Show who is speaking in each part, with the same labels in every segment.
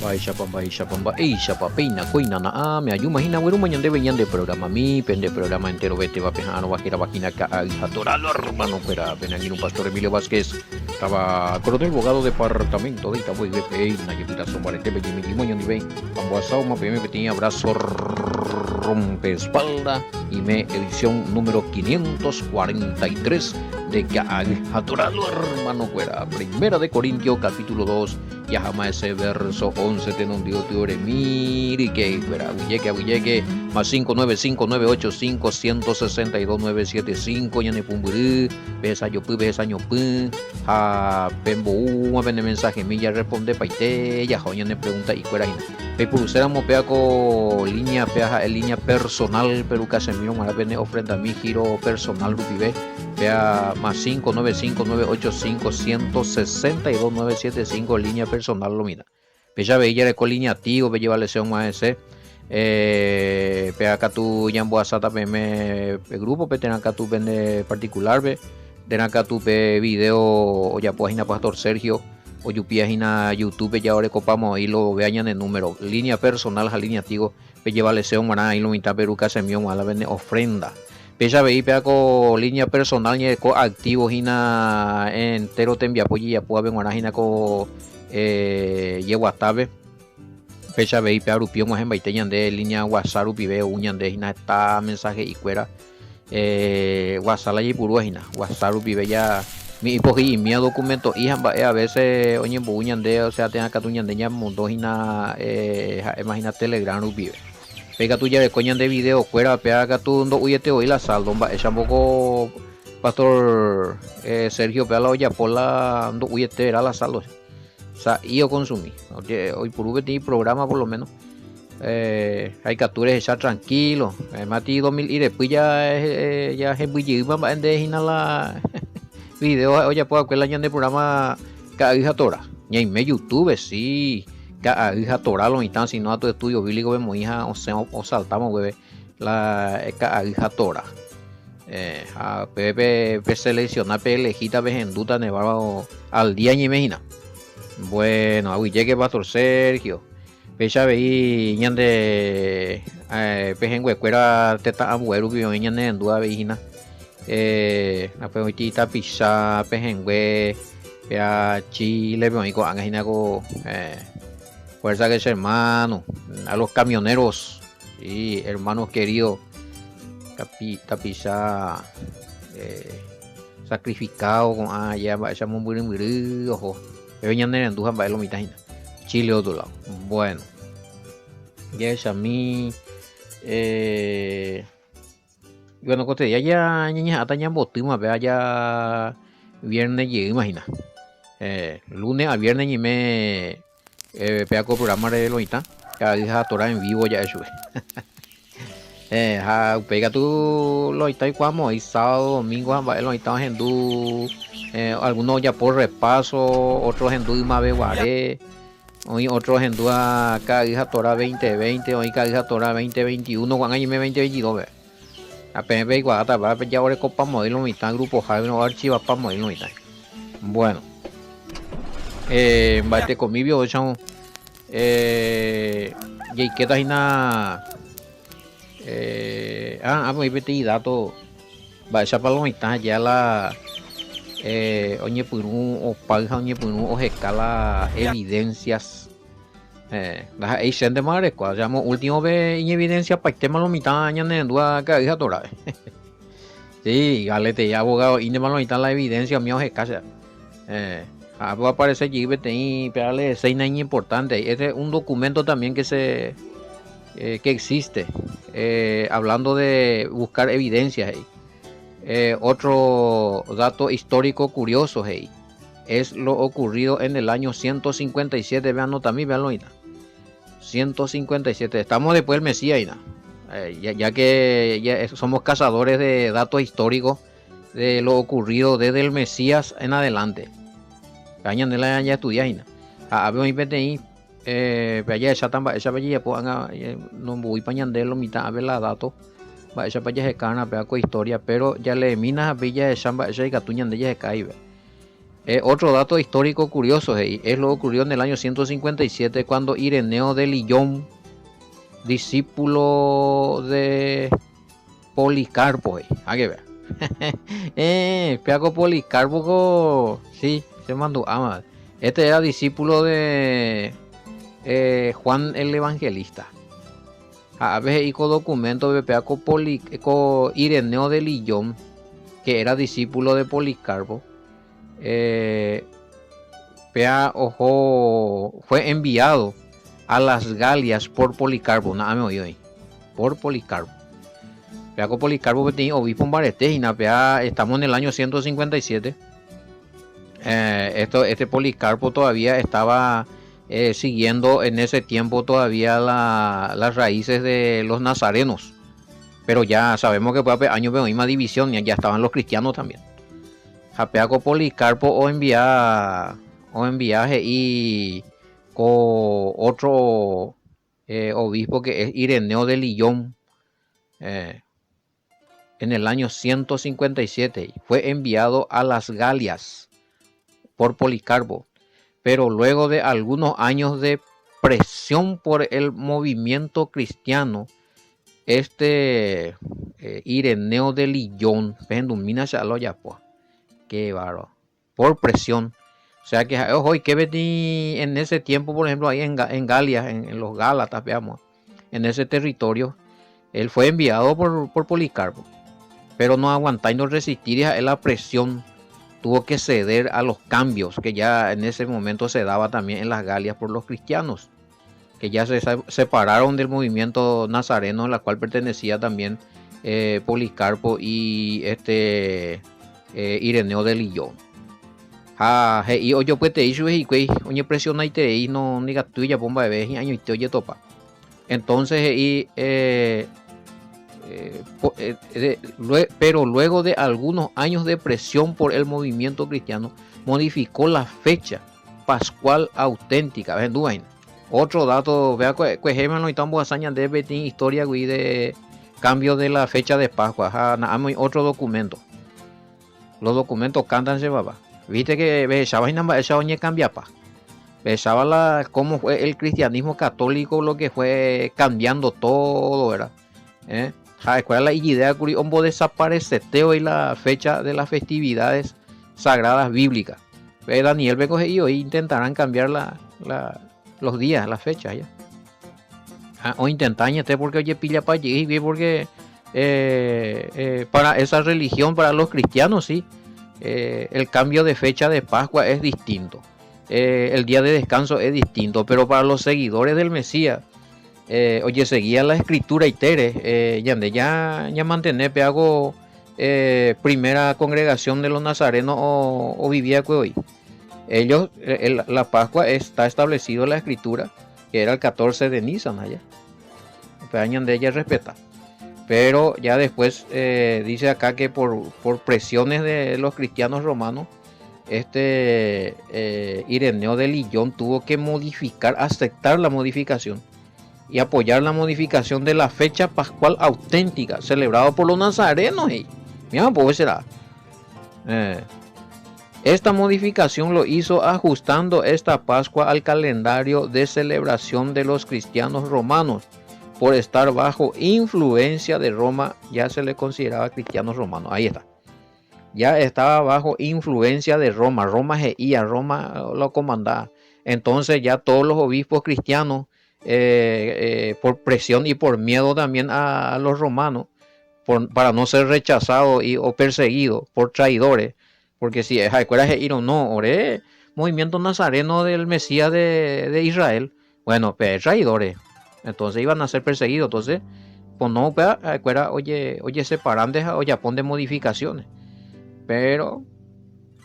Speaker 1: Baisha pamba, eisha papeina, coina na me ayuma hina weru mañan de programa mi, pende programa entero vete va pejano vaquera vagina ka atoralo hermano fuera un pastor Emilio Vázquez, estaba coronel abogado departamento de Itaboy de peina, yo tira sombarete be mi limoño ni ve, pamboasao ma pm tenía abrazo rompe espalda y me edición número 543 de Atoralo hermano fuera, primera de Corintios capítulo 2 ya jamás ese verso 11 te non dio teore miri que fuera buyeque más 59598516297 ya ne pumburi besa yo pu a pembo un vende mensaje milla responde paite ya joña ne pregunta y fuera pe pulsera mopea co línea peaja en línea personal pero Casemiro mara vende ofrenda mi giro personal rupibe vea más 59598516297 línea personal lo mira pella veía de línea tío ve lleva lesión más ese pega acá tu yambo asata me grupo pe tener acá tu vende particular ve tener acá tu video o ya página Pastor Sergio o página YouTube ya ahora copamos ahí lo vean el número línea personal a línea tío pe lleva lesión maná ahí lo mitad Perú Casemiro mala vende ofrenda pesa veí pega con línea personal y co activo hina entero te envía pues ya puede ver hina co WhatsApp pesa veí pega rupio más en baiteñan de línea WhatsApp video uñan de hina está mensaje y fuera WhatsApp allí puro hina WhatsApp rupi ya mi hipoji mi documento y a veces oye buñan de o sea tenga catuñan de ya mundo hina imagina Telegram rupi pega tuya de coñan de video fuera pega tu no uyete hoy la saldo es un poco Pastor Sergio pega la olla por la no uyete era la saldo o sea yo consumí hoy por VT programa por lo menos hay capturas ya tranquilo mati 2000 y después ya es muy lleva en de la video oye pues que la de programa cada hija tora y en YouTube sí hija toral o instan si no a tu estudio bíblico vemos hija o saltamos bebé la hija tora a pepe seleccionar pelejita vejenduta nevado al día y imagina bueno hoy llegue Pastor Sergio pecha veí ñan de pejengüe cuera teta abuelo que ñan en duda vejina la peotita pizza pejengüe pea Chile veo angina go fuerza que es hermano, a los camioneros y hermanos queridos, tapizá sacrificado con ya echamos muy ojo, pero ya en Dujan va a lo mitad Chile otro lado, bueno, ya es a mí, bueno, cote ya niña hasta ya botimos vea ya viernes llegué imagina, lunes a viernes y me pega con programa de loita cada día Torah en vivo ya eso pega tu loita y cuando y sábado domingo va loita en du algunos ya por repaso otros en du y más beguaré hoy otros en du a cada día Torah 2020 hoy cada día Torah 2021 cuando año 2022 ve apenas ve igual va ya ahora copa modelo mitad grupo Javi no archiva para modelo mitad bueno bate conmigo chamo y que está hina pues vete dato va esa palomita ya la oye punu o paga oye punu o escala evidencias la esen de madre cuando llamo último vez en evidencia para tema lomita año en dua que hija tora sí galete ya abogado y de malomita la evidencia mío es casa va a aparecer allí y pegarle 6 años importante. Este es un documento también que existe hablando de buscar evidencias. Otro dato histórico curioso es lo ocurrido en el año 157. Veanlo también, veanlo. 157. Estamos después del Mesías. Ya que ya somos cazadores de datos históricos de lo ocurrido desde el Mesías en adelante. Cañan de la ya estudiar a ver mi PTI allá esa tamba esa bella pues no voy pañan de lo mitad a ver la dato va esa bella se cana pega con historia pero ya le minas a bella de samba esa y catuñan de ella se cae Otro dato histórico curioso es lo que ocurrió en el año 157 cuando Ireneo de Lyon, discípulo de Policarpo, hay que ver. Piaco Policarpo, sí, se mandó ama. Este era discípulo de Juan el Evangelista. A veces y con documento de Piaco Ireneo de Lyon, que era discípulo de Policarpo. Ojo, fue enviado a las Galias por Policarpo, nada me oído ahí, por Policarpo. Con Policarpo tenía obispo en Bareté y estamos en el año 157. Este Policarpo todavía estaba siguiendo en ese tiempo todavía las raíces de los nazarenos, pero ya sabemos que fue años de misma división, ya estaban los cristianos también. Japeaco Policarpo o en viaje y con otro obispo que es Ireneo de Lyon, en el año 157 fue enviado a las Galias por Policarpo, pero luego de algunos años de presión por el movimiento cristiano, Ireneo de Lyon, qué bárbaro, por presión. O sea que hoy que vení en ese tiempo, por ejemplo, ahí en Galia, en los Gálatas, veamos, en ese territorio, él fue enviado por Policarpo, pero no aguantar y no resistir a la presión, tuvo que ceder a los cambios que ya en ese momento se daba también en las Galias por los cristianos, que ya se separaron del movimiento nazareno, en la cual pertenecía también Policarpo y Ireneo de Lyon. Y oye pues te hizo y oye presiona y te no diga tuya bomba de vez y año y te oye topa. Entonces pero luego de algunos años de presión por el movimiento cristiano, modificó la fecha pascual auténtica. Otro dato, vea que no estamos hazañas de betín historia de cambio de la fecha de Pascua. Otro documento. Los documentos cantan papá. Viste que esa oña cambia pa. Besaba cómo fue el cristianismo católico, lo que fue cambiando todo, ¿verdad? ¿Cuál es la idea que hombo desapareceteo y la fecha de las festividades sagradas bíblicas? Daniel Beco y hoy intentarán cambiar los días, las fechas ya. O intentan porque oye pilla para allí, porque para esa religión, para los cristianos sí, el cambio de fecha de Pascua es distinto. El día de descanso es distinto, pero para los seguidores del Mesías, oye, seguía la escritura y tere, ya mantener hago primera congregación de los nazarenos o vivía que hoy. Ellos, la Pascua está establecido en la escritura, que era el 14 de Nisan allá. De ella respeta. Pero ya después dice acá que por presiones de los cristianos romanos, Ireneo de Lyon tuvo que aceptar la modificación y apoyar la modificación de la fecha pascual auténtica celebrada por los nazarenos. Mira, pues será. Esta modificación lo hizo ajustando esta Pascua al calendario de celebración de los cristianos romanos. Por estar bajo influencia de Roma, ya se le consideraba cristianos romanos. Ahí está. Ya estaba bajo influencia de Roma. Roma lo comandaba. Entonces ya todos los obispos cristianos, por presión y por miedo también a los romanos, para no ser rechazados o perseguidos por traidores, porque si movimiento nazareno del Mesías de Israel, bueno, pues traidores, entonces iban a ser perseguidos. Entonces pues no, oye separan de oye pon de modificaciones. Pero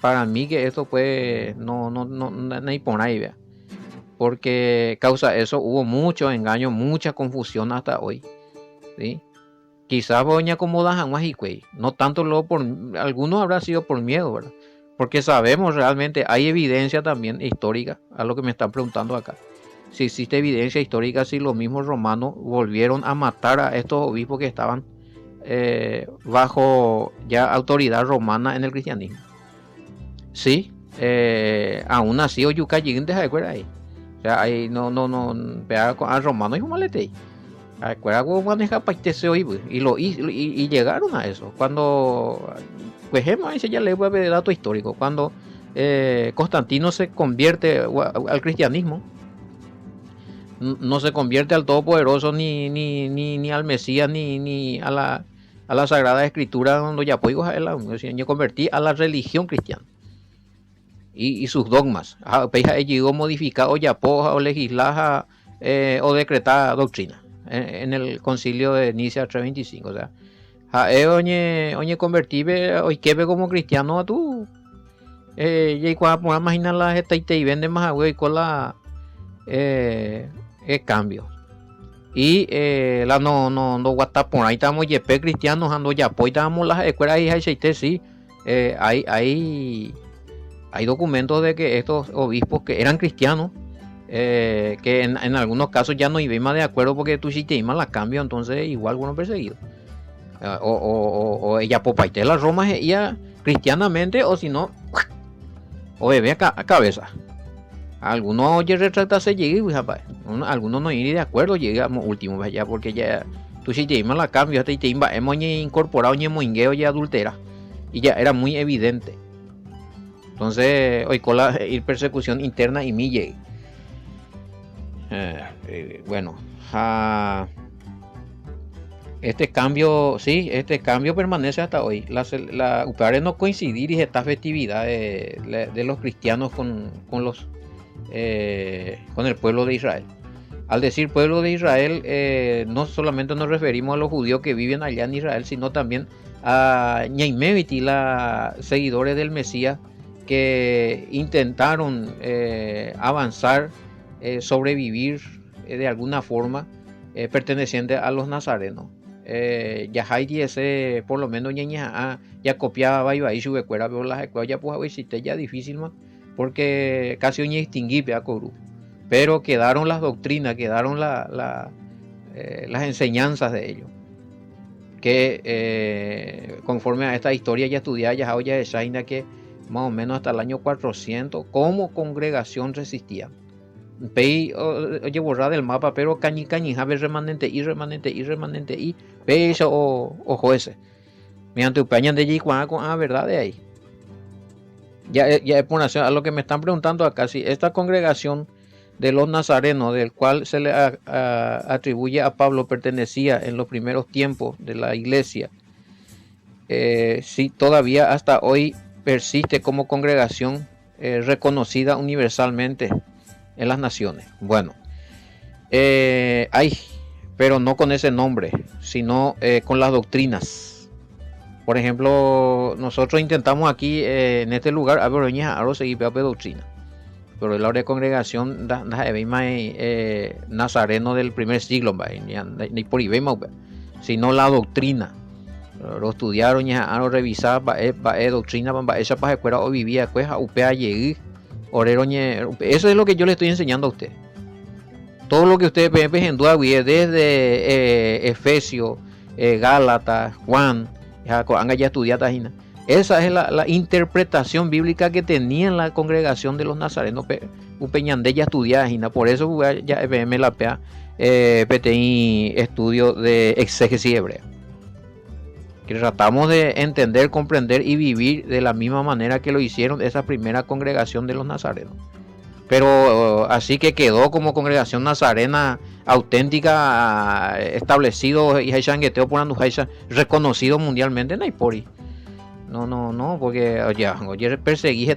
Speaker 1: para mí que esto pues no hay por ahí, vea, porque causa eso hubo mucho engaño, mucha confusión hasta hoy, ¿sí? Quizás voy a acomodar jamás y no tanto luego por algunos habrá sido por miedo, ¿verdad? Porque sabemos realmente, hay evidencia también histórica, a lo que me están preguntando acá. Si existe evidencia histórica, si los mismos romanos volvieron a matar a estos obispos que estaban bajo ya autoridad romana en el cristianismo. Sí, aún así o yuca lleguen de ahí. O sea, ahí no, vea a romano y humalete. Acuerda cómo maneja paitese hoy, y llegaron a eso. Cuando, pues, ahí se ya le voy a ver dato histórico. Cuando Constantino se convierte al cristianismo, no se convierte al Todopoderoso ni al Mesías ni a la Sagrada Escritura, donde ya puedo yo convertí a la religión cristiana y sus dogmas. Llegó modificado ya o legislada o decretada doctrina en el concilio de Nicea 325. O sea, oye convertible hoy que ve como cristiano a tú. Y cuando imaginar la esta y vende más güey con la cambio. Y la no WhatsApp por ahí estamos YP cristianos ando ya pues estamos las escuelas y sí hay documentos de que estos obispos que eran cristianos que en algunos casos ya no iban más de acuerdo porque tú si te ibas la cambio entonces igual bueno perseguido o ella popaite la Roma ella cristianamente o si no o bebé a cabeza. Algunos oye retractarse llegué, algunos no ir de acuerdo, llegamos último allá porque ya tú si te imas la cambio, hasta te hemos incorporado moingueo y adultera y ya era muy evidente. Entonces, hoy con la persecución interna y mi llegué. Bueno, este cambio permanece hasta hoy. La UPR no coincidir y esta festividad de los cristianos con el pueblo de Israel. Al decir pueblo de Israel, no solamente nos referimos a los judíos que viven allá en Israel, sino también a Ñaimeviti, los seguidores del Mesías que intentaron avanzar, sobrevivir de alguna forma, perteneciente a los nazarenos. Yahaiti ese, por lo menos ya copiaba y su escuela, pero las escuelas ya pues ya difícil más porque casi un extinguible a Coru. Pero quedaron las doctrinas, quedaron las enseñanzas de ellos. Que conforme a esta historia ya estudiada ya de Shaina que más o menos hasta el año 400 como congregación resistía. Pei oye borrar del mapa, pero cañi jabe remanente y pei eso o jueces. Mediante upañan de allí con verdad de ahí. Ya es por a lo que me están preguntando acá, si esta congregación de los nazarenos, del cual se le atribuye a Pablo, pertenecía en los primeros tiempos de la iglesia, si todavía hasta hoy persiste como congregación reconocida universalmente en las naciones. Bueno, hay, pero no con ese nombre, sino con las doctrinas. Por ejemplo, nosotros intentamos aquí en este lugar a seguir doctrina. Pero la hora de congregación nazareno del primer siglo, ni por sino la doctrina. Lo estudiaron ya, lo revisaron, doctrina, esa para escuela o vivía, pues a upea llegué, eso es lo que yo le estoy enseñando a usted. Todo lo que ustedes ven en duda, desde Efesios, Gálatas, Juan, ya estudiado. Esa es la interpretación bíblica que tenía en la congregación de los nazarenos Upeñandé ya estudiada, por eso ya me la pea PTI estudio de exégesis hebrea. Que tratamos de entender, comprender y vivir de la misma manera que lo hicieron esa primera congregación de los nazarenos. Pero así que quedó como congregación nazarena auténtica, establecido y reconocido mundialmente, no, porque oye perseguí no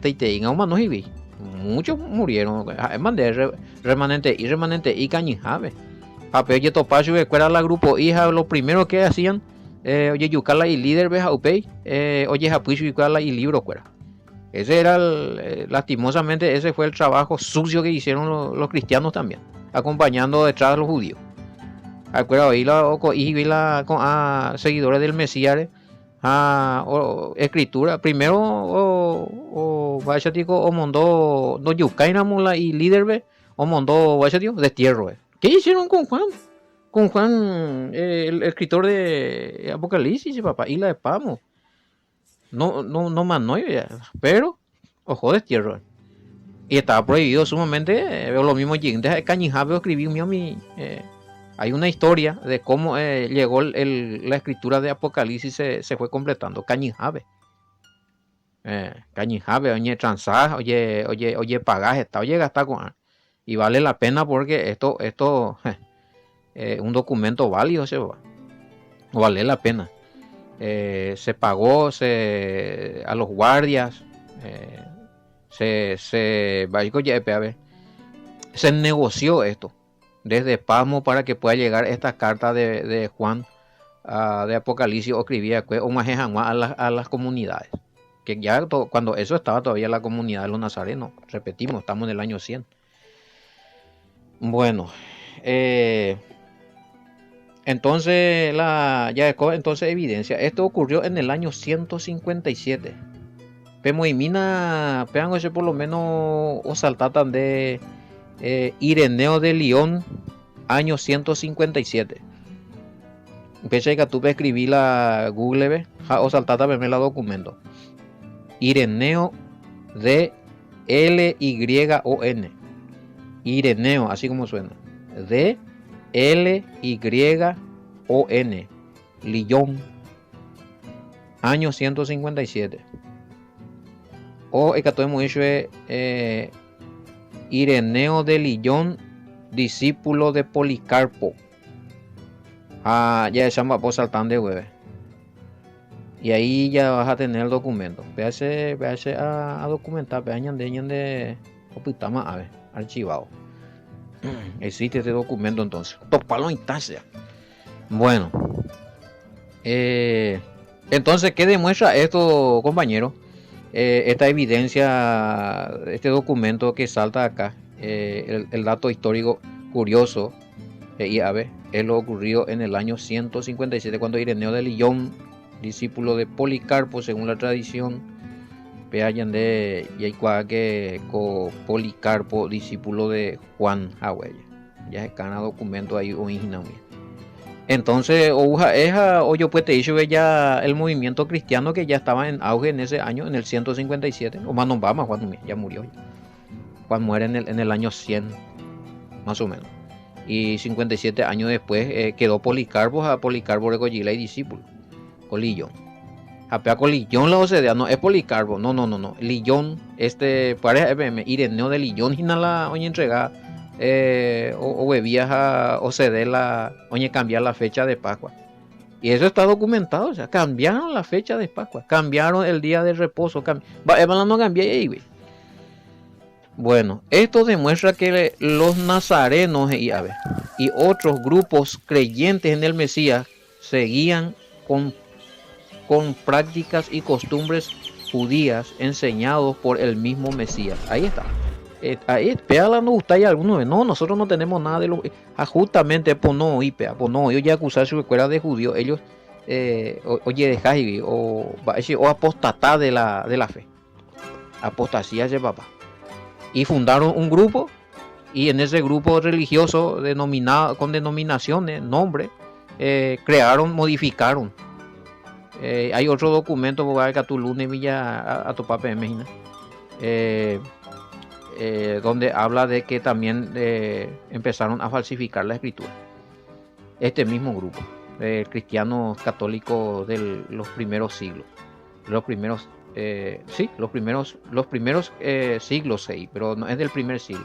Speaker 1: y muchos murieron, remanente y cañijabe. Oye topacho que era la grupo hija, lo primero que hacían, oye yucala y líder veja upey, oye japuicho yucala y libro fuera. Ese era lastimosamente ese fue el trabajo sucio que hicieron los cristianos también, acompañando detrás de los judíos. Acuerdo ahí con seguidores del Mesías, escritura primero o mondó no yucainamula y líder o mondó destierro. ¿Qué hicieron con Juan, el escritor de Apocalipsis, papá, y la de Pamo? No manó, pero ojo de tierra. Y estaba prohibido sumamente, veo lo mismo de Cañijabe, escribí hay una historia de cómo llegó la escritura de Apocalipsis se fue completando. Cañijabe. Cañijabe, oye, transar, oye, pagaje, está, oye, gasta con. Y vale la pena porque esto un documento válido, se va. Vale la pena. Se pagó a los guardias, se negoció esto desde Pasmo para que pueda llegar esta carta de Juan de Apocalipsis o escribía o más a las comunidades. Que ya cuando eso estaba todavía la comunidad de los nazarenos, repetimos, estamos en el año 100. Bueno, entonces entonces evidencia. Esto ocurrió en el año 157. Pemoimina, pean por lo menos o saltatan de Ireneo de León, año 157. Empecé que tú escribí la Google, o saltata verme la documento. Ireneo de Lyon. Ireneo, así como suena. De Lyon. Lyon. Año 157. O el que hemos hecho es Ireneo de Lyon, discípulo de Policarpo. Ya echamos a saltar de hueve. Y ahí ya vas a tener el documento. Véase a documentar, vean de opitama a ver, archivado. Existe este documento entonces. Topalo instancia. Bueno. Entonces, ¿qué demuestra esto, compañero? Esta evidencia, este documento que salta acá, el dato histórico curioso, y a ver, es lo ocurrido en el año 157 cuando Ireneo de Lyon, discípulo de Policarpo, según la tradición, vean de que Policarpo, discípulo de Juan Hahuella. Ya es cada documento ahí original. Entonces, o yo pues te hice ya el movimiento cristiano que ya estaba en auge en ese año, en el 157, o más no va más, Juan ya murió. Juan muere en el año 100, más o menos. Y 57 años después quedó Policarpo, a Policarpo Recollila y discípulo. Colillón. Apea Colillón la OCDE, no es Policarpo, no. Lillón, pareja FM, Ireneo de Lillón, y la oye entregada. O bebías a OCDE oye cambiar la fecha de Pascua. Y eso está documentado, o sea, cambiaron la fecha de Pascua, cambiaron el día de reposo, no cambié ahí, güey. Bueno, esto demuestra que los nazarenos y otros grupos creyentes en el Mesías seguían con prácticas y costumbres judías enseñados por el mismo Mesías. Ahí está. Ahí, pea no gusta y algunos no, nosotros no tenemos nada de lo justamente por no ellos ya acusar su escuela de judíos, ellos oye dejar o apostatar de la fe, apostasía de papá, y fundaron un grupo, y en ese grupo religioso con denominaciones, nombre, modificaron. Hay otro documento que tu lunes villa a tu papá en México, donde habla de que también empezaron a falsificar la escritura. Este mismo grupo, cristianos católicos de los primeros siglos, los primeros siglos 6, pero no es del primer siglo.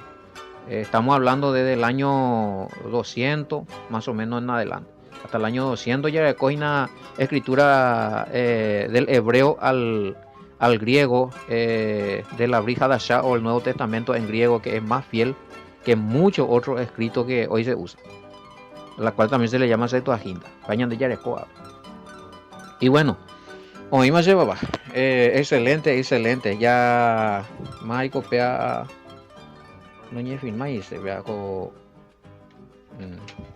Speaker 1: Estamos hablando desde el año 200, más o menos en adelante. Hasta el año 200 ya recoge una escritura del hebreo al griego, de la Brit Hadashah o el Nuevo Testamento en griego, que es más fiel que muchos otros escritos que hoy se usan, la cual también se le llama Septuaginta, Pañan de Yarecoa. Y bueno, oímos papá, excelente, ya más copia no ni firma y se vea con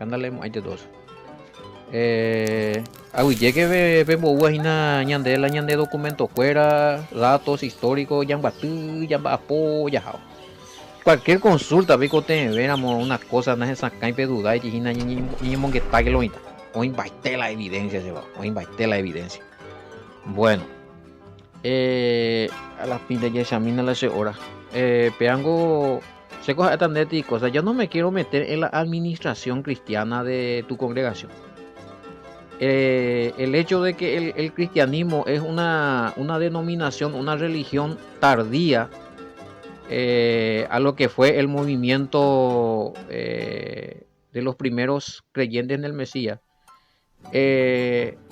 Speaker 1: ándale hay de dos. Que vemos ñande documentos fuera, datos históricos, cualquier consulta, pico te veramos unas cosas, no es sacar y duda y ni mongueta que lo o invite la evidencia, se va, o invite la evidencia. Bueno, A las pintas ya examina las horas. Peango, se coja esta y cosas. Yo no me quiero meter en la administración cristiana de tu congregación. El hecho de que el cristianismo es una denominación, una religión tardía a lo que fue el movimiento de los primeros creyentes en el Mesías.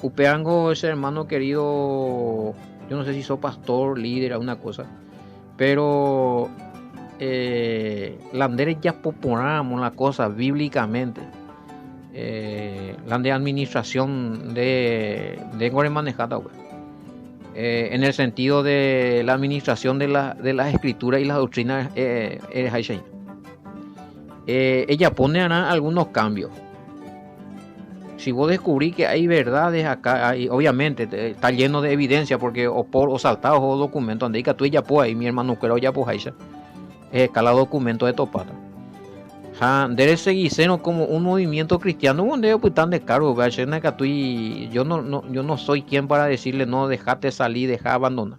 Speaker 1: Upeango, ese hermano querido, yo no sé si sos pastor, líder, alguna cosa, pero Landeres ya popularamos la cosa bíblicamente. La de administración de Gore manejada, en el sentido de la administración de las escrituras y las doctrinas, ella pone algunos cambios. Si vos descubrís que hay verdades acá, obviamente está lleno de evidencia, porque o por o saltados o documentos, ande que tú ya pues ahí mi hermano que ya pues cada documento de topata. Debe seguir siendo como un movimiento cristiano donde pues tan de cargo, yo no soy quien para decirle no, dejate salir, deja abandonar.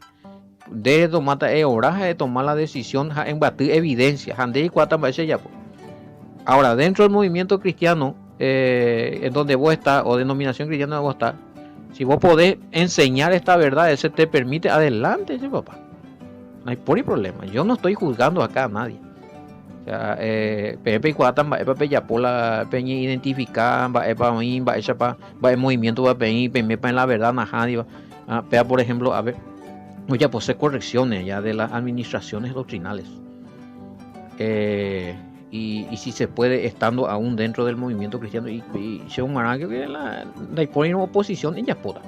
Speaker 1: De tomar hora de tomar la decisión en batir evidencia, ya. Ahora, dentro del movimiento cristiano, en donde vos estás, o denominación cristiana donde vos estás, si vos podés enseñar esta verdad, ese te permite adelante, ¿sí, papá? No hay por problema. Yo no estoy juzgando acá a nadie. O sea, Pepe y Cuatan, va a ya por la peña identificar, va a mí, va a el movimiento, va a peña, en la verdad, najadi, va, por ejemplo, a ver, ya posee correcciones ya de las administraciones doctrinales. Y si se puede, estando aún dentro del movimiento cristiano, y según Marangue, que la ponen oposición, ella pueda.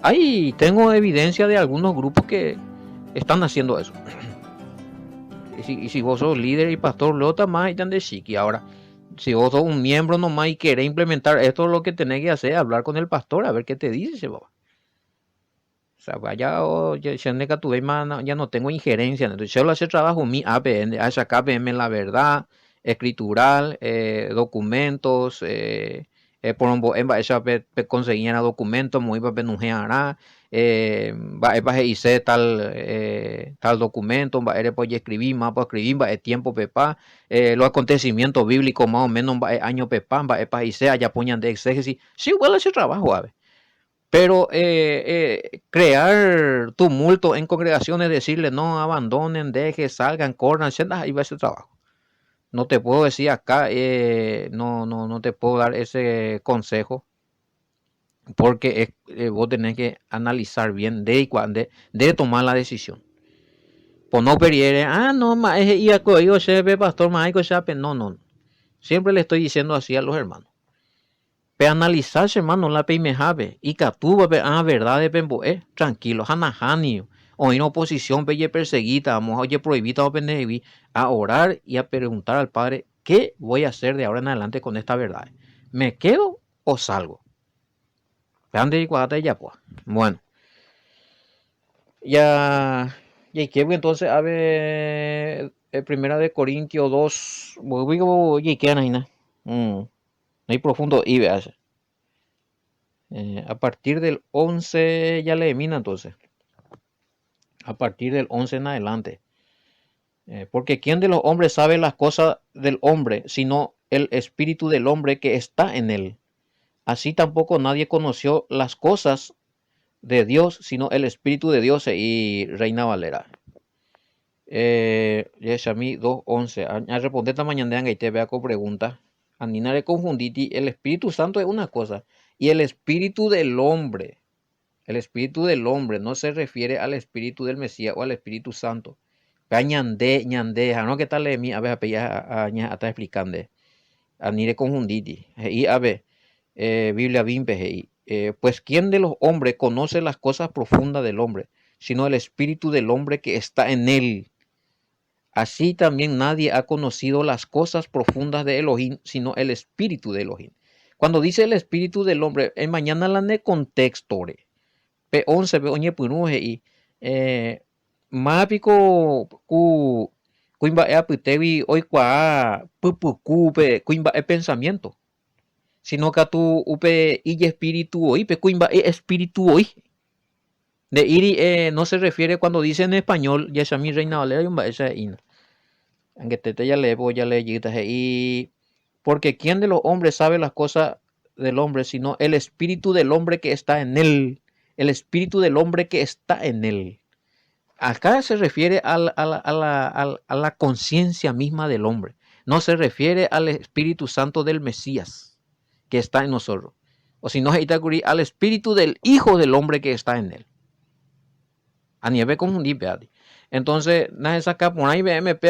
Speaker 1: Ahí tengo evidencia de algunos grupos que están haciendo eso. Y si vos sos líder y pastor, luego tamás están de chiqui. Ahora, si vos sos un miembro nomás y querés implementar esto, lo que tenés que hacer es hablar con el pastor, a ver qué te dice, papá. O sea, vaya, ya no tengo injerencia. Entonces, yo lo hace trabajo mi APN, acá APM la verdad, escritural, documentos, por un en esa conseguían documentos, muy para penujear, va hice tal documento, va pues escribir, más para escribir, va tiempo pepa, los acontecimientos bíblicos más o menos, va año pepa, va para hice, allá ponían de exégesis, sí, igual ese trabajo, a ver. Pero crear tumulto en congregaciones, decirle no, abandonen, dejen, salgan, corran, ahí va ese trabajo. No te puedo decir acá, no te puedo dar ese consejo, porque vos tenés que analizar bien de tomar la decisión. Pues no periere, no, y yo se pastor, no. Siempre le estoy diciendo así a los hermanos. Pe analizarse, hermano, la pe me jabe. Y catuba pe verdad de pembo, tranquilo, hanahani. O en oposición pe perseguida, vamos oye prohibida o pendevi, a orar y a preguntar al Padre, ¿qué voy a hacer de ahora en adelante con esta verdad? ¿Me quedo o salgo? Vean de cuadra ya pues. Bueno, ya que entonces a ver primera de Corintios 2, oye, ¿qué ana? Ahí profundo y veas. A partir del 11 ya le mina entonces. A partir del 11 en adelante. Porque ¿quién de los hombres sabe las cosas del hombre, sino el espíritu del hombre que está en él? Así tampoco nadie conoció las cosas de Dios, sino el espíritu de Dios. Y Reina Valera. Yeshami 2:11. A responder esta mañana y te vea con preguntas. A Nina le confundí. El Espíritu Santo es una cosa. Y el espíritu del hombre. El espíritu del hombre no se refiere al espíritu del Mesías o al Espíritu Santo. Ñande, no que tal mi a ver a está explicando. A ni le confundí. Y a ver, Biblia bimpe pues quién de los hombres conoce las cosas profundas del hombre, sino el espíritu del hombre que está en él. Así también nadie ha conocido las cosas profundas de Elohim, sino el espíritu de Elohim. Cuando dice el espíritu del hombre, en mañana la ne contexto P11 oñe punuje y mápico cuimba apitevi hoy cua pupucu cuimba pensamiento, sino que tu upe y espíritu hoy pe cuimba espíritu hoy. De iri no se refiere cuando dice en español, ya es a mi reina valera y un esa ina. Aunque te ya le voy a leer y porque quién de los hombres sabe las cosas del hombre, sino el espíritu del hombre que está en él. El espíritu del hombre que está en él. Acá se refiere a la conciencia misma del hombre. No se refiere al Espíritu Santo del Mesías que está en nosotros. O si no, al Espíritu del Hijo del hombre que está en él. A nivel confundir, peati. Entonces, nada saca por ahí BMP,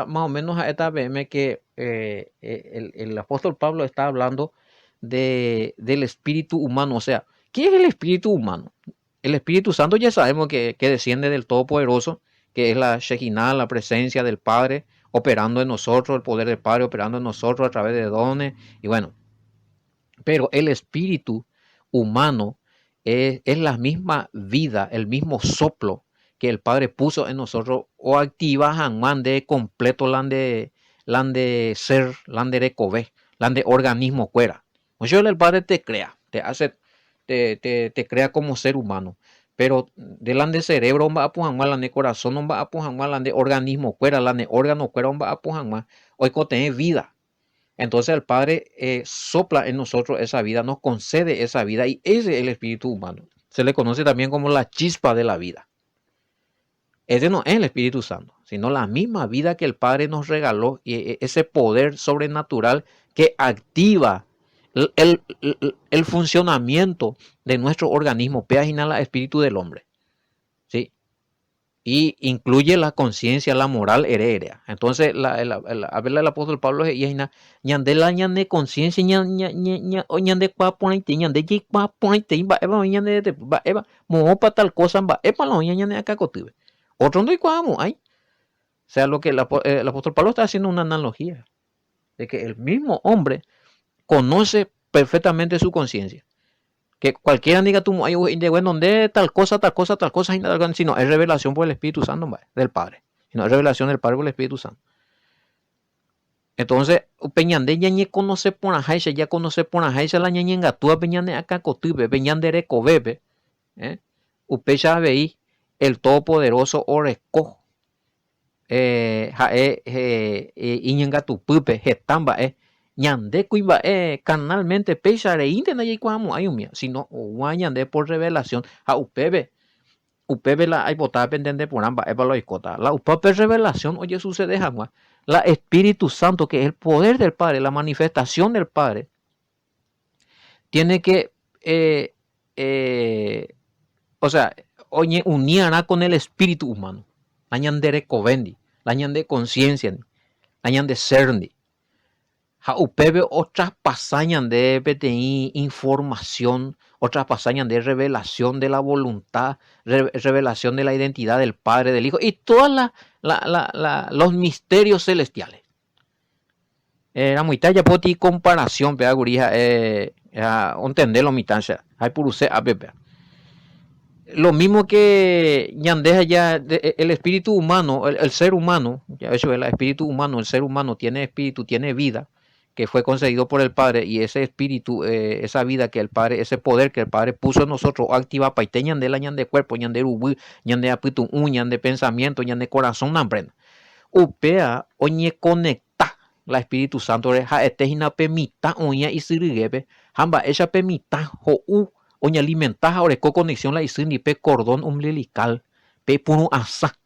Speaker 1: más o menos a esta BM que el apóstol Pablo está hablando del espíritu humano. O sea, ¿qué es el espíritu humano? El Espíritu Santo ya sabemos que desciende del Todopoderoso, que es la Shekinah, la presencia del Padre, operando en nosotros, el poder del Padre operando en nosotros a través de dones. Y bueno, pero el espíritu humano es la misma vida, el mismo soplo que el Padre puso en nosotros o activa jamás de completo de ser, de cove, de organismo fuera. Mucho el Padre te crea, te hace, te crea como ser humano. Pero delante de cerebro va a pujar más, de corazón no va a pujar más, de organismo fuera, de órgano fuera va a pujar más. Hoy que tiene vida. Entonces el Padre sopla en nosotros esa vida, nos concede esa vida y ese es el espíritu humano. Se le conoce también como la chispa de la vida. Ese no es el Espíritu Santo, sino la misma vida que el Padre nos regaló y ese poder sobrenatural que activa el funcionamiento de nuestro organismo, página el espíritu del hombre. ¿Sí? Y incluye la conciencia, la moral heredera. Entonces, a ver el apóstol Pablo y ñande la ñande conciencia ñande qua ponite ñande ye qua ponite va eva ñande va eva mo pa tal cosa va eva lo ñande acá cotive. Otro no igual hay. O sea, lo que el apóstol Pablo está haciendo una analogía de que el mismo hombre conoce perfectamente su conciencia. Que cualquiera diga tú, bueno, de tal cosa, sino es revelación por el Espíritu Santo del Padre. Sino es revelación del Padre por el Espíritu Santo. Entonces, peñande ya ni conoce por la jaisa, ya conoce por la jaisa la ñañenga, tú peñande acá cotibe, peñande recobebe, upecha veí el Todopoderoso oreco, iñenga tu pupe, jetamba, ñande cuiva canalmente pesare intena y cuamo hay un sino ñande por revelación a upebe la hay botada pendiente por ambas lo icota la upape revelación oye sucede jamás la Espíritu Santo que es el poder del Padre, la manifestación del Padre tiene que o sea oye unirá con el espíritu humano la ñande covendi la ñande conciencia la ñande serndi. Upebe otras pasañas de PTI, información, otras pasañas de revelación de la voluntad, revelación de la identidad del Padre, del Hijo y todos los misterios celestiales. Era muy talla poti comparación, pega gurija, entenderlo mi tancia, hay por usted a pepe. Lo mismo que ñandeja ya el espíritu humano, el ser humano, ya eso es el espíritu humano, el ser humano tiene espíritu, tiene vida que fue concedido por el Padre y ese espíritu, esa vida que el Padre, ese poder que el Padre puso en nosotros, activa paite ñande la ñande cuerpo, ñande ubu, ñande apitu ñande pensamiento, ñande corazón, nambrena. Upea oñe conecta la Espíritu Santo ja etejina pemita oña y siriguebe, hamba esa pemita jo oña alimenta oreco conexión la isini pe cordón umbilical, pe punu asa,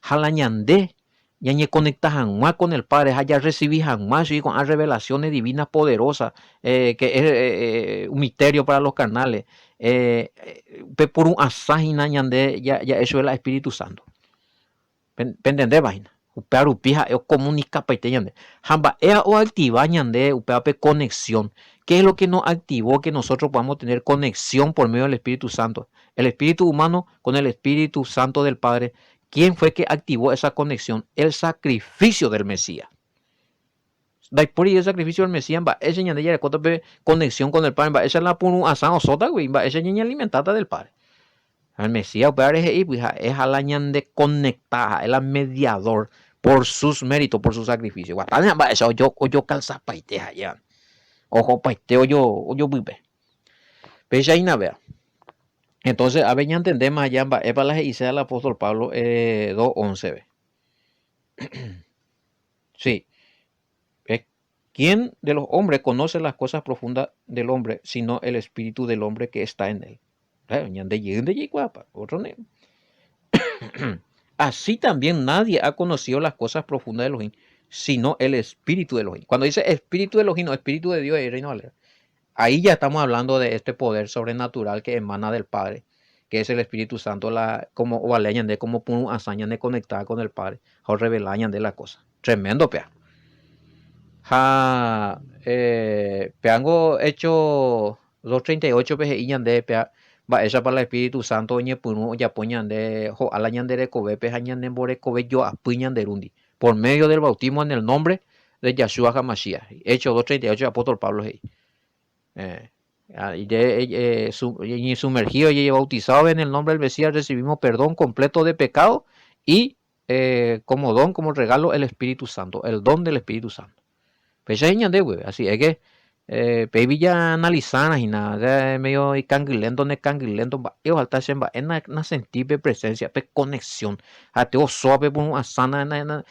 Speaker 1: jala ñande ya ni conectas jamás con el Padre, ya recibí jamás y con las revelaciones divinas poderosas, que es un misterio para los carnales. Por un asajina ya eso es el Espíritu Santo. ¿Entendés, vaina? Upea rupija, comunica paiteñande. Jamba, o activa ñande, upea conexión. ¿Qué es lo que nos activó que nosotros podamos tener conexión por medio del Espíritu Santo? El Espíritu humano con el Espíritu Santo del Padre. ¿Quién fue que activó esa conexión? El sacrificio del Mesías. Por el sacrificio del Mesías, esa ñande ya de conexión con el Padre, esa es la punu asado sota, güey, esa ñande alimentada del Padre. El Mesías es a la ñande conectada, es el mediador por sus méritos, por su sacrificio. Yo calza paite allá. Ojo paite, yo vive. Pero ya vea. Entonces, a ver, ya entendemos allá en Epalas y sea el apóstol Pablo 2:11. Ve. Sí, es, ¿quién de los hombres conoce las cosas profundas del hombre, sino el espíritu del hombre que está en él? Otro. Así también nadie ha conocido las cosas profundas de Elohim, sino el espíritu de Elohim. Cuando dice espíritu de Elohim, no espíritu de Dios, ahí ya estamos hablando de este poder sobrenatural que emana del Padre, que es el Espíritu Santo, como valeñan de como pun hazaña de conectar con el Padre, o revelañan de la cosa. Tremendo, pea. Ha, peango hecho 238 peje iñan de pea. Va esa para el Espíritu Santo oñe punu ya poñan de jo alañan de kobe pejañan de bore kobe yo apuñan de rundi. Por medio del bautismo en el nombre de Yahshua HaMashiach. Hecho 238 apóstol Pablo. Eh, y sumergido y bautizado en el nombre del Mesías recibimos perdón completo de pecado y como don, como regalo, el Espíritu Santo, el don del Espíritu Santo. Pues así es que baby ya analizar y nada medio y canguilento ne canguilento va yo alta semba en na sentir presencia pe conexión a teo suave por una sana la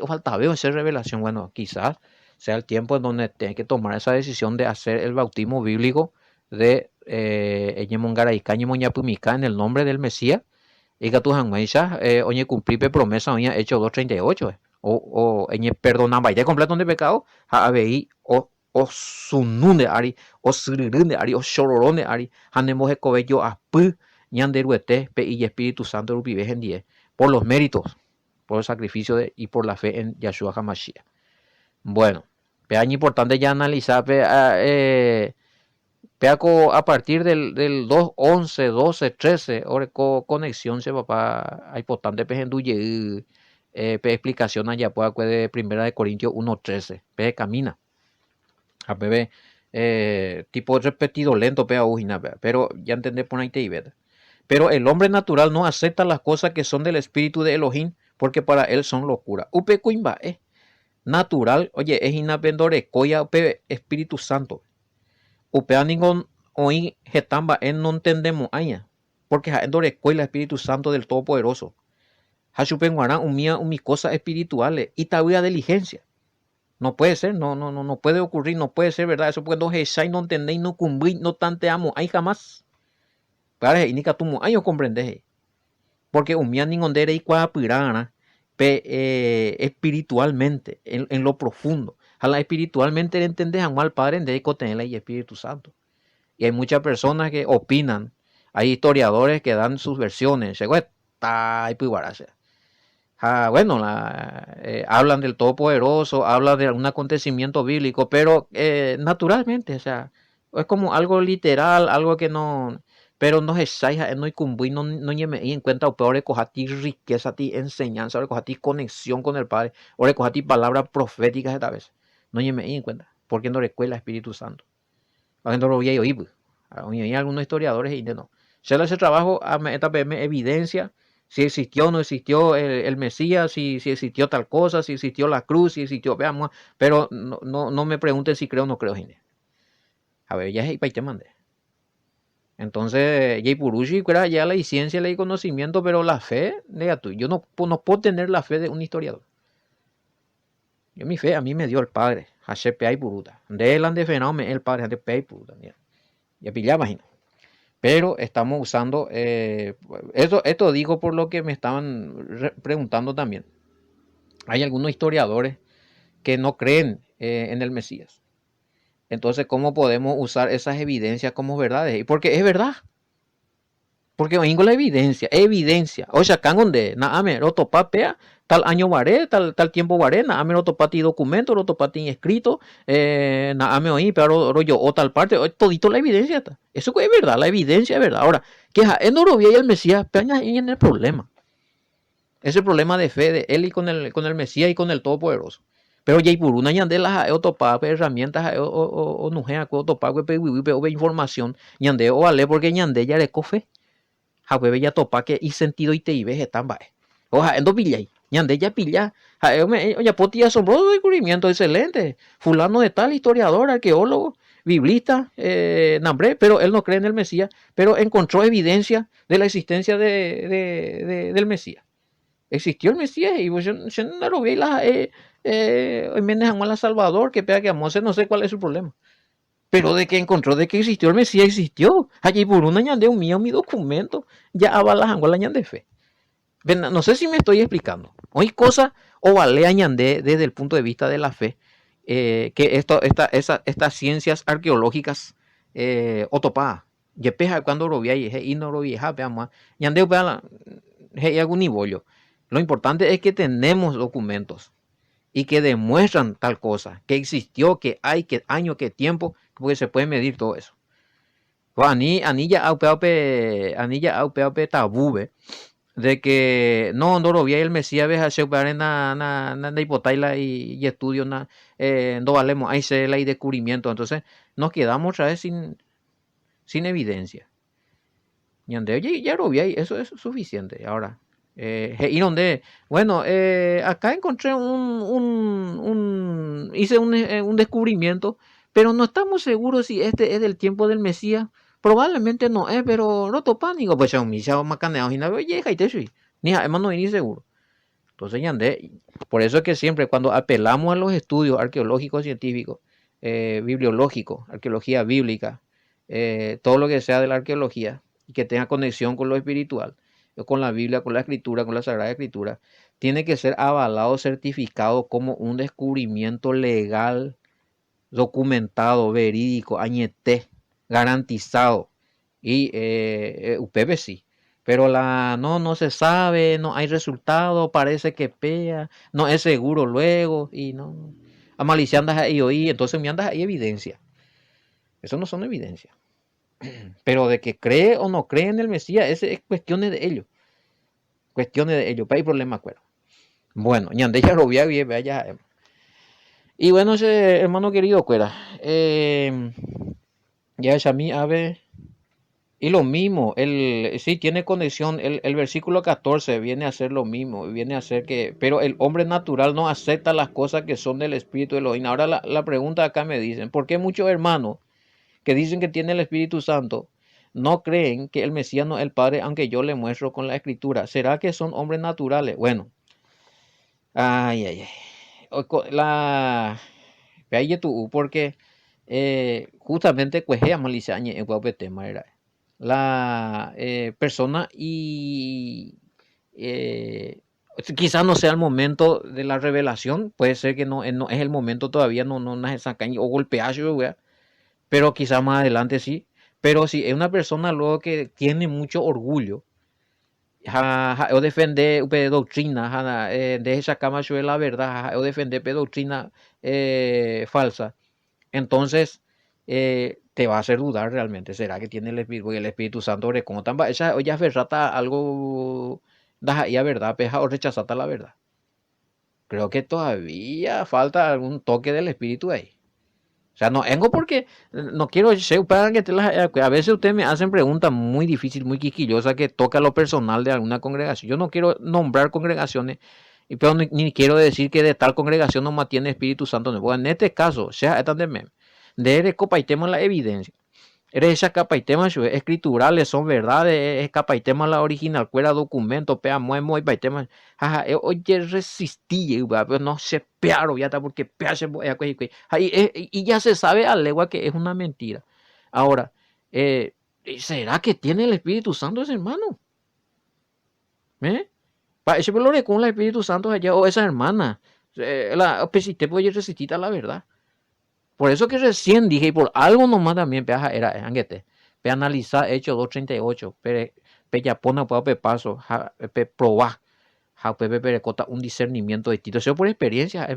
Speaker 1: falta veo esa revelación bueno quizás sea el tiempo en donde tiene que tomar esa decisión de hacer el bautismo bíblico de en el nombre del Mesías y que tu hanmaisha oye cumplir promesa oye hecho 238 o en perdona vaya completo de pecado a ver o sunun de ari o suririn de ari o shororón de ari hanemos yo a pu ñanderuete pe y Espíritu Santo rupive en 10 por los méritos por el sacrificio y por la fe en Yahshua HaMashiach. Bueno, es importante ya analizar a partir del 2, 11, 12, 13, ahora conexión se papá, hay importante pejenduye, explicación allá puede primera de Corintios 1, 13, camina, a bebé, tipo repetido lento, pero ya entendés por ahí te ibeta. Pero el hombre natural no acepta las cosas que son del espíritu de Elohim, porque para él son locura. Upe cuimba, natural, oye, es inapendore, coya, espíritu santo. Upea ningún hoy getamba en no entendemos aña porque endore escuela Espíritu Santo del Todopoderoso hachupenguará mi cosas espirituales y todavía diligencia no puede ser no puede ocurrir no puede ser verdad eso porque no hechai no entendéis no cumplís no tanteamos ahí jamás para indica tu año comprendes porque umia ningún dere y cuapirana espiritualmente en lo profundo a la espiritualmente entendés a mal padre de tenerla y Espíritu Santo. Y hay muchas personas que opinan. Hay historiadores que dan sus versiones. Bueno, hablan del Todopoderoso, hablan de algún acontecimiento bíblico, pero naturalmente, o sea, es como algo literal, algo que no, pero no es no incumbe, no me en cuenta, pero coja ti riqueza, ti enseñanza, coja ti conexión con el Padre, o coja ti palabras proféticas esta vez. No me en cuenta, porque no recuerda el Espíritu Santo. La gente lo veía oír. Hay algunos historiadores y no. Se le hace trabajo a esta PM evidencia si existió o no existió el Mesías, si existió tal cosa, si existió la cruz, si existió, veamos, pero no me pregunten si creo o no creo, gente. A ver, ya es te mandé. Entonces, Jay Purushi, ya la ciencia, el conocimiento, pero la fe, yo no puedo tener la fe de un historiador. Yo mi fe a mí me dio el Padre, HPA y Puruta. De él han defendido el Padre, HPA y Puruta. Ya pillaba, imagino. Pero estamos usando, esto digo por lo que me estaban preguntando también. Hay algunos historiadores que no creen en el Mesías. Entonces, ¿cómo podemos usar esas evidencias como verdades? Porque es verdad. Porque vengo la evidencia. O sea, donde naame rotopapea, tal año varé, tal tiempo varé, naame rotopati documento, rotopati escrito, naame oí, pero rollo o tal parte, todito la evidencia está. Eso es verdad, la evidencia es verdad. Ahora, que en Norovia y el Mesías, peña en el problema. Ese problema de fe de él y con el Mesías y con el Todopoderoso. Pero ya por una ñande las herramientas o nujea o topa o información ñande o vale porque ñande ya le cofe. Jawe ya topa que y sentido y te ibe están bae. Oja, endo pillay. Ñande ya pilla. Oye, poti asombroso descubrimiento, excelente. Fulano de tal, historiador, arqueólogo. biblista, Nambré, pero él no cree en el Mesías, pero encontró evidencia de la existencia del Mesías. Existió el Mesías y pues yo no lo vi en Salvador, que pega que amo, no sé cuál es su problema. Pero de que encontró de que existió el Mesías, existió. Allí por una ñande un mío, mi documento, ya avala la ñande fe. No sé si me estoy explicando. Hoy cosa o vale añandé desde el punto de vista de la fe, que estas ciencias arqueológicas, otopa, yepeja cuando lo vi y no lo vi, veamos, ñande algún nibollo. Lo importante es que tenemos documentos y que demuestran tal cosa, que existió, que hay, que año, que tiempo, porque se puede medir todo eso. Pues anilla aupeape tabube de que no lo vi el Mesías ve a separar na hipotaila y estudio no valemos ahí se la y descubrimiento, entonces nos quedamos otra vez sin evidencia. Y ya lo vi ahí, eso es suficiente. Ahora, y donde, bueno, acá encontré hice un descubrimiento, pero no estamos seguros si este es del tiempo del Mesías. Probablemente no es, pero no topan, digo, pues un misa macaneado y nada, oye, y te soy, ni además no ni seguro. Entonces, ya andé, por eso es que siempre cuando apelamos a los estudios arqueológicos científicos, bibliológicos, arqueología bíblica, todo lo que sea de la arqueología y que tenga conexión con lo espiritual, con la Biblia, con la Escritura, con la Sagrada Escritura, tiene que ser avalado, certificado como un descubrimiento legal, documentado, verídico, añeté, garantizado. Y UPB sí. Pero no se sabe, no hay resultado, parece que pea, no es seguro luego, y no. A malicia andas ahí oí, entonces me andas ahí evidencia. Eso no son evidencias. Pero de que cree o no cree en el Mesías, ese es cuestiones de ellos. Cuestiones de ellos, pero hay problema, acuerdo. Bueno, ñande ya lo vi, vaya. Y bueno, ese hermano querido, cuera. Ya es a mí, a ver. Y lo mismo, sí tiene conexión, el versículo 14 viene a ser lo mismo, viene a ser que, pero el hombre natural no acepta las cosas que son del Espíritu de Elohim. Ahora la pregunta acá me dicen, ¿por qué muchos hermanos que dicen que tiene el Espíritu Santo no creen que el Mesías no es el Padre, aunque yo le muestro con la Escritura? ¿Será que son hombres naturales? Bueno, ay. La, porque justamente cuejea malisaña en tema era la persona y quizás no sea el momento de la revelación, puede ser que no es el momento todavía, no es sacaña o golpeazo, pero quizás más adelante sí. Pero si es una persona luego que tiene mucho orgullo, o defender doctrina, de esa cama de la verdad, o defender doctrina falsa, entonces te va a hacer dudar realmente. ¿Será que tiene el Espíritu Santo? Esa ya ferrata algo, ya verdad, peja o rechazata la verdad. Creo que todavía falta algún toque del Espíritu ahí. O sea, no vengo porque no quiero ser que a veces ustedes me hacen preguntas muy difíciles, muy quisquillosas que toca lo personal de alguna congregación. Yo no quiero nombrar congregaciones, pero ni quiero decir que de tal congregación no mantiene Espíritu Santo. Bueno, en este caso, sea de copa y tema la evidencia. Eres esa capa y temas escriturales son verdades, es capa y tema la original, cuera documento, pea muemo y temas. Oye, resistí, pero no se pearon, ya está, porque pea se y ya se sabe a legua que es una mentira. Ahora, ¿será que tiene el Espíritu Santo ese hermano? Para ese lo con el Espíritu Santo allá, o esa hermana, la pesite puede resistir a la verdad. Por eso que recién dije, y por algo nomás también, era anguete. Pe analizar hecho 238, pe ya pone pe paso, pe probar, pe perecota un discernimiento distinto. Eso por experiencia,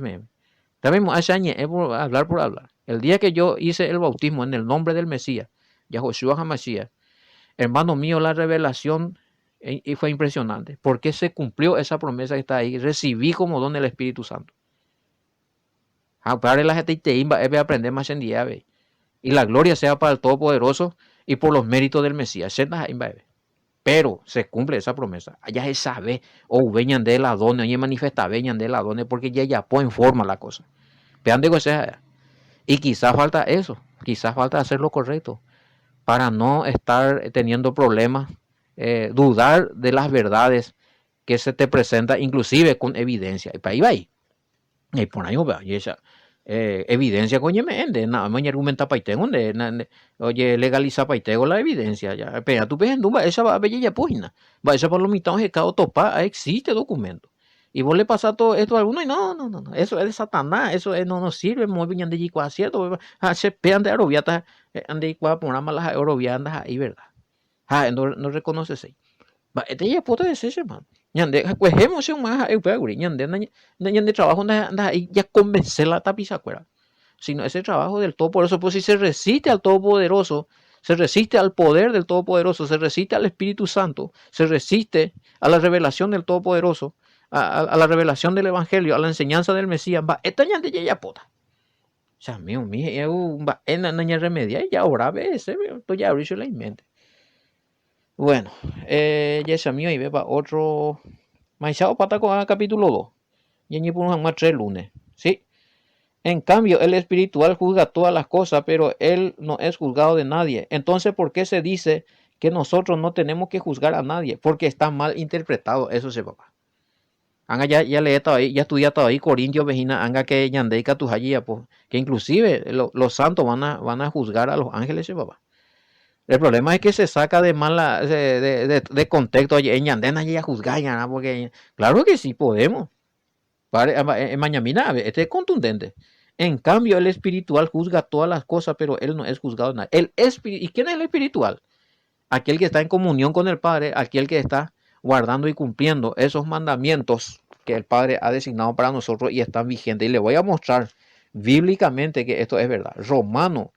Speaker 1: también hace años, es por hablar. El día que yo hice el bautismo en el nombre del Mesías, Yahoshua HaMashiach, hermano mío, la revelación y fue impresionante, porque se cumplió esa promesa que está ahí. Recibí como don el Espíritu Santo. Para la gente te aprender más en día, y la gloria sea para el Todopoderoso y por los méritos del Mesías. Pero se cumple esa promesa. Allá se sabe, o veñan de la dona, y manifiesta veñan de la dona, porque ya pone en forma la cosa. Vean de que sea. Y quizás falta eso. quizás falta hacer lo correcto para no estar teniendo problemas, dudar de las verdades que se te presenta, inclusive con evidencia. Y para ahí va ahí. Y por ahí va, y esa evidencia, coño, me ende, nada más argumenta paitego, oye, legaliza paitego la evidencia, ya, pero tú ves, no, esa va a ver ya página, va esa por lo mitad de cada topa, existe documento. Y vos le pasas todo esto a alguno y no, eso es de Satanás, eso es, no nos sirve, muy bien de allí, cierto, se pegan de arobiatas, ande y por malas arobiandas ahí, ¿verdad? No reconoces ahí. Va, este ya puede ser, hermano. Ñande, pues hemos hecho más a Eupeguri, ñande trabajo anda ahí ya convencer la tapiza cuera. Sino ese trabajo del Todopoderoso, pues si se resiste al Todopoderoso, se resiste al poder del Todopoderoso, se resiste al Espíritu Santo, se resiste a la revelación del Todopoderoso, a la revelación del Evangelio, a la enseñanza del Mesías, va, esta ñande ya pota. O sea, mío, va, en la ña remedia, ya ahora ves, esto ya abrió la mente. Bueno, ya es mío y ve para otro. Maizao Pataco a capítulo 2. Y ni por más 3 lunes. ¿Sí? En cambio, el espiritual juzga todas las cosas, pero él no es juzgado de nadie. Entonces, ¿por qué se dice que nosotros no tenemos que juzgar a nadie? Porque está mal interpretado. Eso se papá. Anga ya le he estado ahí, ya estudiado ahí, Corintios, vejina, anga que yandeika tu hayía, pues, que inclusive los santos van a juzgar a los ángeles, se papá. El problema es que se saca de mala, de contexto. En Yandena ya juzgar, porque claro que sí podemos. En Mañamina, este es contundente. En cambio, el espiritual juzga todas las cosas, pero él no es juzgado nada. ¿Y quién es el espiritual? Aquel que está en comunión con el Padre, aquel que está guardando y cumpliendo esos mandamientos que el Padre ha designado para nosotros y están vigentes. Y le voy a mostrar bíblicamente que esto es verdad. Romano.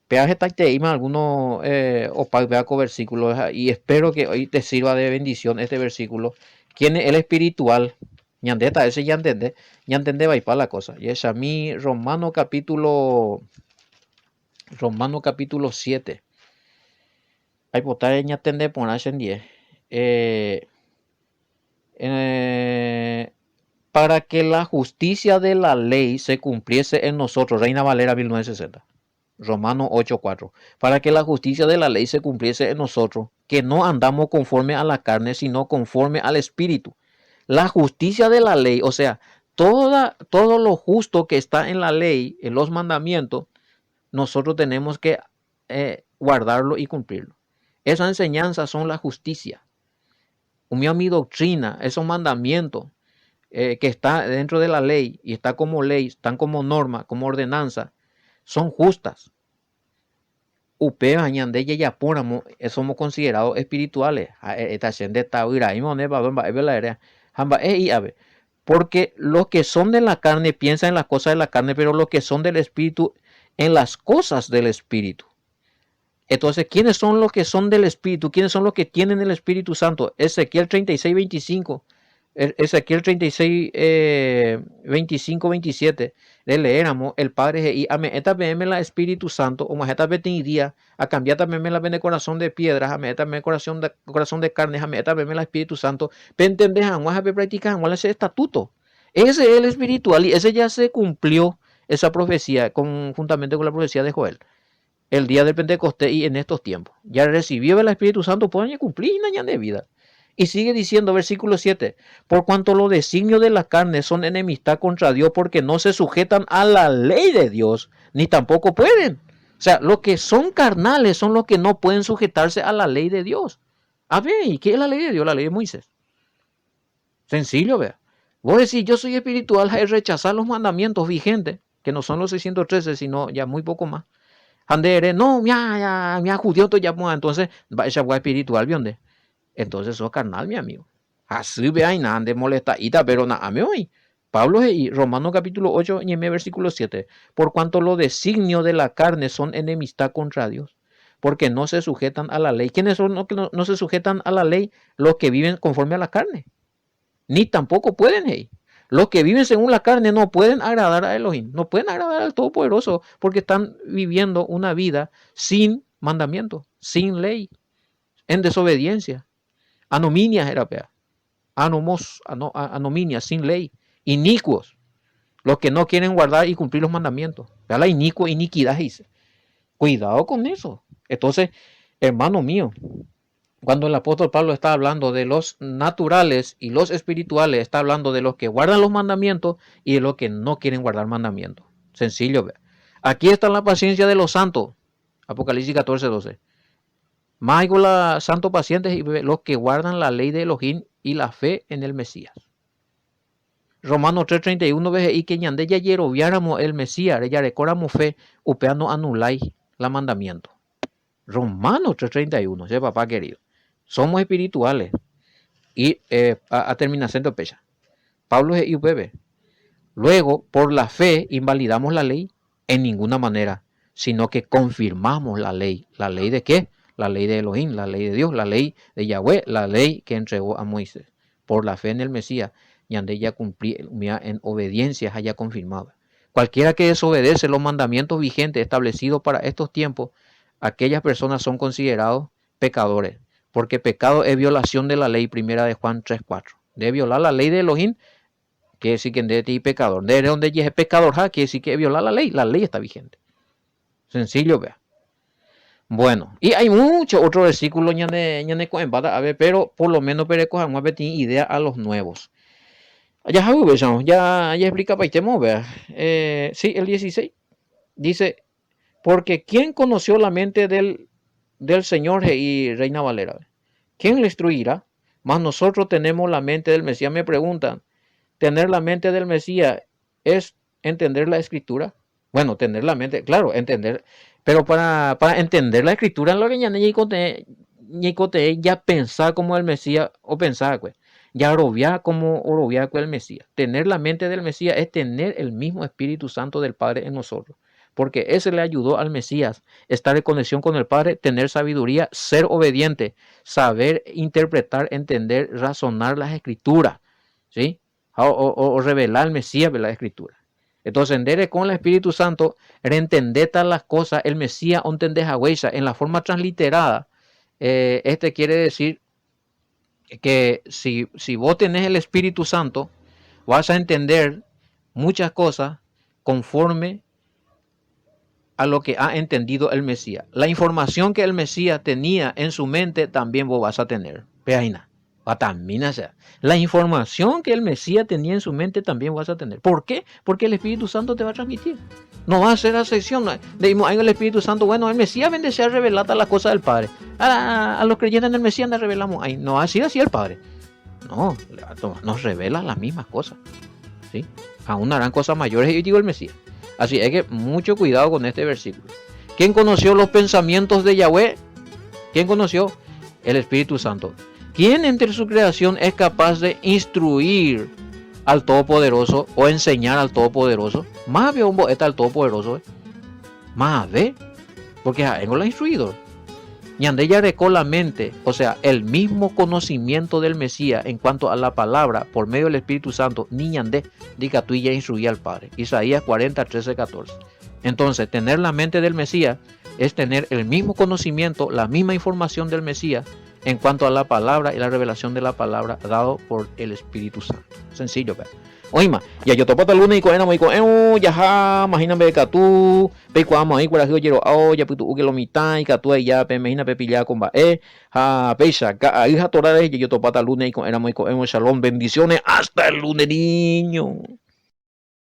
Speaker 1: Peaje taiteima algunos opaco versículos y espero que hoy te sirva de bendición este versículo. ¿Quién es el espiritual? Ñandeta, ese ya entendé va y para la cosa. Y es a mí Romano capítulo 7. Hay potar ya entender por en 10. Para que la justicia de la ley se cumpliese en nosotros, Reina Valera 1960. Romanos 8:4, para que la justicia de la ley se cumpliese en nosotros, que no andamos conforme a la carne, sino conforme al Espíritu. La justicia de la ley, o sea, todo lo justo que está en la ley, en los mandamientos, nosotros tenemos que guardarlo y cumplirlo. Esas enseñanzas son la justicia. Mi doctrina, esos mandamientos que está dentro de la ley y está como ley, están como norma, como ordenanza, son justas. Upe añande ya ponamos, somos considerados espirituales. Porque los que son de la carne piensan en las cosas de la carne, pero los que son del espíritu en las cosas del espíritu. Entonces, ¿quiénes son los que son del espíritu? ¿Quiénes son los que tienen el Espíritu Santo? Ezequiel 36:25. Ezequiel 36, 25, 27, le leéramos el Padre y ame esta veme la Espíritu Santo, o más esta vete día, a cambiar también me la vene corazón de piedras, ame esta veme corazón de carne, ame esta veme la Espíritu Santo, pentembe jamás a practicar ese estatuto. Ese es el espiritual y ese ya se cumplió esa profecía juntamente con la profecía de Joel. El día del Pentecostés y en estos tiempos. Ya recibió el Espíritu Santo, pueden cumplir y de vida. Y sigue diciendo, versículo 7, por cuanto los designios de la carne son enemistad contra Dios, porque no se sujetan a la ley de Dios, ni tampoco pueden. O sea, los que son carnales son los que no pueden sujetarse a la ley de Dios. A ver, ¿y qué es la ley de Dios? La ley de Moisés. Sencillo, vea. Vos decís, yo soy espiritual, es rechazar los mandamientos vigentes, que no son los 613, sino ya muy poco más. Andere, no, me judío, ya, entonces, va esa guay espiritual, ¿vionde? Entonces sos carnal, mi amigo. Así ve ahí, nada de molestadita, pero nada, me oí. Pablo y Romanos capítulo 8, y versículo 7. Por cuanto los designios de la carne son enemistad contra Dios, porque no se sujetan a la ley. ¿Quiénes son los que no se sujetan a la ley? Los que viven conforme a la carne. Ni tampoco pueden, hey. Los que viven según la carne no pueden agradar a Elohim, no pueden agradar al Todopoderoso, porque están viviendo una vida sin mandamiento, sin ley, en desobediencia. Anominias era pea. Anominias, sin ley. Inicuos. Los que no quieren guardar y cumplir los mandamientos. La iniquidad dice. Cuidado con eso. Entonces, hermano mío, cuando el apóstol Pablo está hablando de los naturales y los espirituales, está hablando de los que guardan los mandamientos y de los que no quieren guardar mandamientos. Sencillo, vea. Aquí está la paciencia de los santos. Apocalipsis 14:12. Más hay con los santos pacientes y los que guardan la ley de Elohim y la fe en el Mesías. Romanos 3:31 veje y que ñande ya yeroviáramos el Mesías, ya recordamos fe, upea no anuláis la mandamiento. Romanos 3:31, ese papá querido. Somos espirituales. Y a terminación de pecha. Pablo es IUPB. Luego, por la fe, invalidamos la ley en ninguna manera, sino que confirmamos la ley. ¿La ley de qué? La ley de Elohim, la ley de Dios, la ley de Yahweh, la ley que entregó a Moisés. Por la fe en el Mesías, y ande ya cumplir en obediencia, haya confirmado. Cualquiera que desobedece los mandamientos vigentes establecidos para estos tiempos, aquellas personas son considerados pecadores, porque pecado es violación de la ley, primera de Juan 3:4. De violar la ley de Elohim, quiere decir que de ti pecador. De donde es pecador, quiere decir que violar la ley está vigente. Sencillo, vea. Bueno, y hay muchos otros versículos, pero por lo menos vamos a tener idea a los nuevos. Ya explica para itemo, vea. Sí, el 16 dice, porque ¿quién conoció la mente del Señor y Reina Valera? ¿Quién le instruirá? Mas nosotros tenemos la mente del Mesías. Me preguntan, ¿tener la mente del Mesías es entender la Escritura? Bueno, tener la mente, claro, entender, pero para entender la Escritura, lo que ya pensar como el Mesías, o pensar, pues, ya orobiar como orobiar con el Mesías. Tener la mente del Mesías es tener el mismo Espíritu Santo del Padre en nosotros, porque ese le ayudó al Mesías estar en conexión con el Padre, tener sabiduría, ser obediente, saber interpretar, entender, razonar las Escrituras, ¿sí? O revelar al Mesías de la Escritura. Entonces, entender con el Espíritu Santo, entender todas las cosas, el Mesías, entender a huella en la forma transliterada. Este quiere decir que si vos tenés el Espíritu Santo, vas a entender muchas cosas conforme a lo que ha entendido el Mesías. La información que el Mesías tenía en su mente también vos vas a tener. Peaina. La información que el Mesías tenía en su mente también vas a tener. ¿Por qué? Porque el Espíritu Santo te va a transmitir. No va a ser asección. Decimos, el Espíritu Santo, bueno, el Mesías bendecía a revelar las cosas del Padre. A los creyentes en el Mesías nos revelamos. Ay, no va a ser así el Padre. No, nos revela las mismas cosas. ¿Sí? Aún harán cosas mayores, y digo el Mesías. Así es que mucho cuidado con este versículo. ¿Quién conoció los pensamientos de Yahweh? ¿Quién conoció? El Espíritu Santo. ¿Quién entre su creación es capaz de instruir al Todopoderoso o enseñar al Todopoderoso? Más ve un boeta al Todopoderoso. Más ve. Porque es el instruidor. Ñande ya recó la mente, o sea, el mismo conocimiento del Mesías en cuanto a la palabra por medio del Espíritu Santo, ni ñande, diga tú y ya instruía al Padre. Isaías 40, 13, 14. Entonces, tener la mente del Mesías es tener el mismo conocimiento, la misma información del Mesías en cuanto a la palabra y la revelación de la palabra dado por el Espíritu Santo. Sencillo, ¿verdad? Oima, ya yo topo tal lunes y coena muy coeno, ya ja, imagíname que tú, pe cuamo ahí, cuando yo ya putu que lo mitad y que tú ya, pe imagina pe pilla con ba, ja, pecha, ahí ja torare, yo topo tal lunes y coena muy coeno, shalom, bendiciones, hasta el lunes, niño.